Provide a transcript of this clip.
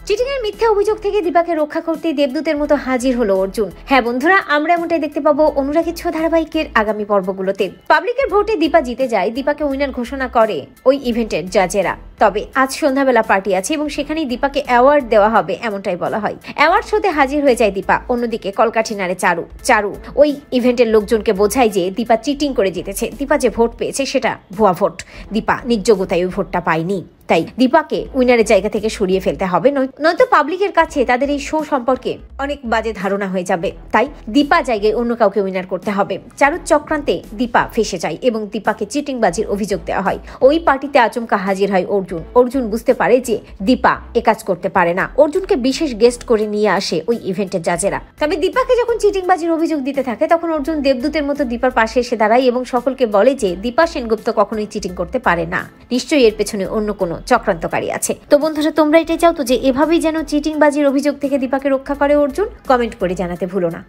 Cheating এর মিথ্যা অভিযোগ থেকে দীপাকে রক্ষা করতে দেবদূতের মতো হাজির হলো অর্জুন। হ্যাঁ বন্ধুরা, আমরা এমনটাই দেখতে পাবো অনুরাগীর ছো ধারাবাহিকের আগামী পর্বগুলোতে। পাবলিকের ভোটে দীপা জিতে যায়, দীপাকে উইনার ঘোষণা করে ওই ইভেন্টের জাজেরা। তবে আজ সন্ধ্যাবেলা পার্টি আছে এবং সেখানেই দীপাকে অ্যাওয়ার্ড দেওয়া হবে এমনটাই বলা হয়। অ্যাওয়ার্ড শোতে হাজির হয়ে যায় দীপা। অন্যদিকে কলকাঠি নাড়ে চারু ওই ইভেন্টের লোকজনকে বোঝায় যে দীপা চিটিং করে জিতেছে। দীপা যে ভোট পেয়েছে সেটা ভুয়া ভোট, দীপা নিজ যোগ্যতায় ওই ভোটটা পায়নি। তাই দীপাকে উইনারের জায়গা থেকে সরিয়ে ফেলতে হবে, নয়তো পাবলিকের কাছে তাদের এই শো সম্পর্কে অনেক বাজে ধারণা হয়ে যাবে। তাই দীপা জায়গায় অন্য কাউকে উইনার করতে হবে। চারুর চক্রান্তে দীপা ফেসে যায় এবং দীপাকে চিটিংবাজির অভিযোগ দেওয়া হয়। ওই পার্টিতে আচমকা হাজির হয় অর্জুন বুঝতে পারে যে দীপা এ কাজ করতে পারে না। অর্জুনকে বিশেষ গেস্ট করে নিয়ে আসে ওই ইভেন্টের জাজেরা। তবে দীপাকে যখন চিটিংবাজির অভিযোগ দিতে থাকে তখন অর্জুন দেবদূতের মতো দীপার পাশে এসে দাঁড়ায় এবং সকলকে বলে যে দীপা সেনগুপ্ত কখনোই চিটিং করতে পারে না, নিশ্চয়ই এর পেছনে অন্য কোনো চক্রান্তকারী আছে। তো বন্ধুরা, তোমরা এটাই চাও তো যে এভাবেই যেন চিটিংবাজির অভিযোগ থেকে দীপাকে রক্ষা করে অর্জুন? কমেন্ট করে জানাতে ভুলো না।